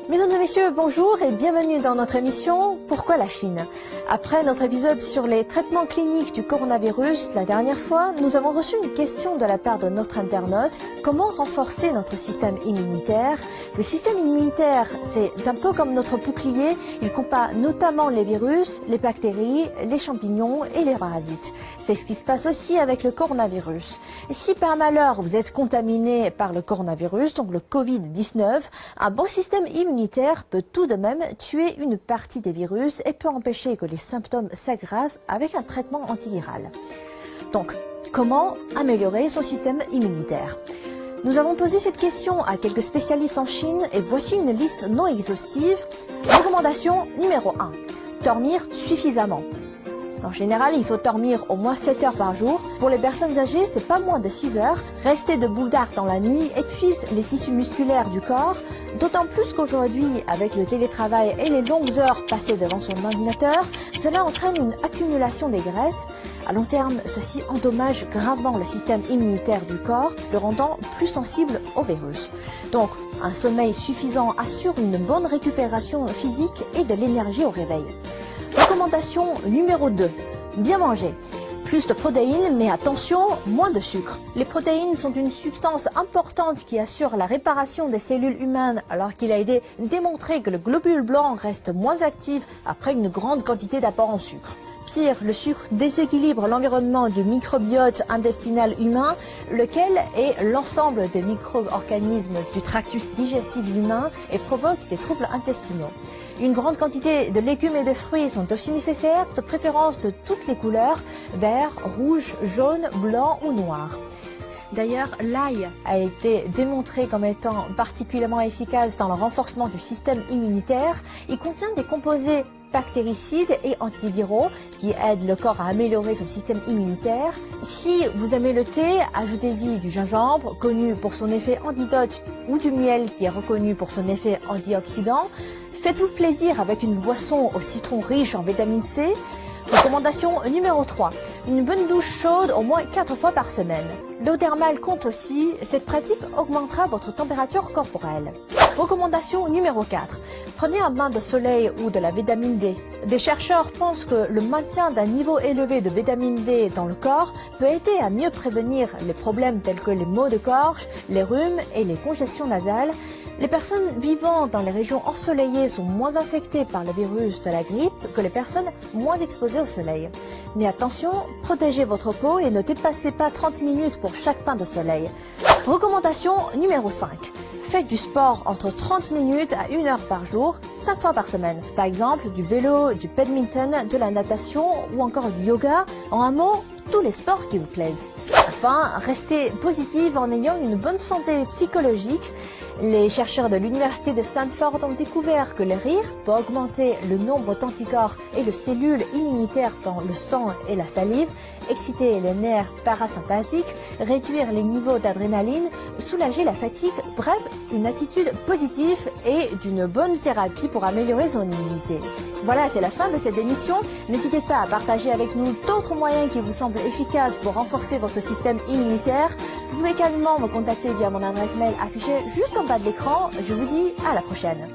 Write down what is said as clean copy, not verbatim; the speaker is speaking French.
Mesdames et messieurs, bonjour et bienvenue dans notre émission « Pourquoi la Chine ?». Après notre épisode sur les traitements cliniques du coronavirus, la dernière fois, nous avons reçu une question de la part de notre internaute « Comment renforcer notre système immunitaire ?» Le système immunitaire, c'est un peu comme notre bouclier, il combat notamment les virus, les bactéries, les champignons et les parasites. C'est ce qui se passe aussi avec le coronavirus. Et si par malheur vous êtes contaminé par le coronavirus, donc le Covid-19, un bon système immunitaire peut tout de même tuer une partie des virus et peut empêcher que les symptômes s'aggravent avec un traitement antiviral. Donc, comment améliorer son système immunitaire ? Nous avons posé cette question à quelques spécialistes en Chine et voici une liste non exhaustive. Recommandation numéro 1. Dormir suffisamment. En général, il faut dormir au moins 7 heures par jour. Pour les personnes âgées, c'est pas moins de 6 heures. Rester debout tard dans la nuit épuise les tissus musculaires du corps, d'autant plus qu'aujourd'hui, avec le télétravail et les longues heures passées devant son ordinateur, cela entraîne une accumulation des graisses. À long terme, ceci endommage gravement le système immunitaire du corps, le rendant plus sensible au virus. Donc, un sommeil suffisant assure une bonne récupération physique et de l'énergie au réveil. Recommandation numéro 2. Bien manger. Plus de protéines, mais attention, moins de sucre. Les protéines sont une substance importante qui assure la réparation des cellules humaines, alors qu'il a été démontré que le globule blanc reste moins actif après une grande quantité d'apport en sucre. Pire, le sucre déséquilibre l'environnement du microbiote intestinal humain, lequel est l'ensemble des micro-organismes du tractus digestif humain et provoque des troubles intestinaux. Une grande quantité de légumes et de fruits sont aussi nécessaires, de préférence de toutes les couleurs, vert, rouge, jaune, blanc ou noir. D'ailleurs, l'ail a été démontré comme étant particulièrement efficace dans le renforcement du système immunitaire. Il contient des composés bactéricides et antiviraux qui aident le corps à améliorer son système immunitaire. Si vous aimez le thé, ajoutez-y du gingembre, connu pour son effet antidote, ou du miel qui est reconnu pour son effet antioxydant. Faites-vous plaisir avec une boisson au citron riche en vitamine C. Recommandation numéro 3. Une bonne douche chaude au moins 4 fois par semaine. L'eau thermale compte aussi, cette pratique augmentera votre température corporelle. Recommandation numéro 4. Prenez un bain de soleil ou de la vitamine D. Des chercheurs pensent que le maintien d'un niveau élevé de vitamine D dans le corps peut aider à mieux prévenir les problèmes tels que les maux de gorge, les rhumes et les congestions nasales. Les personnes vivant dans les régions ensoleillées sont moins infectées par le virus de la grippe que les personnes moins exposées au soleil. Mais attention, protégez votre peau et ne dépassez pas 30 minutes pour chaque bain de soleil. Recommandation numéro 5. Faites du sport entre 30 minutes à 1 heure par jour, 5 fois par semaine. Par exemple, du vélo, du badminton, de la natation ou encore du yoga. En un mot, tous les sports qui vous plaisent. Enfin, restez positive en ayant une bonne santé psychologique. Les chercheurs de l'université de Stanford ont découvert que le rire peut augmenter le nombre d'anticorps et de cellules immunitaires dans le sang et la salive, exciter les nerfs parasympathiques, réduire les niveaux d'adrénaline, soulager la fatigue, bref, une attitude positive et d'une bonne thérapie pour améliorer son immunité. Voilà, c'est la fin de cette émission. N'hésitez pas à partager avec nous d'autres moyens qui vous semblent efficaces pour renforcer votre système immunitaire. Vous pouvez également me contacter via mon adresse mail affichée juste en bas de l'écran. Je vous dis à la prochaine.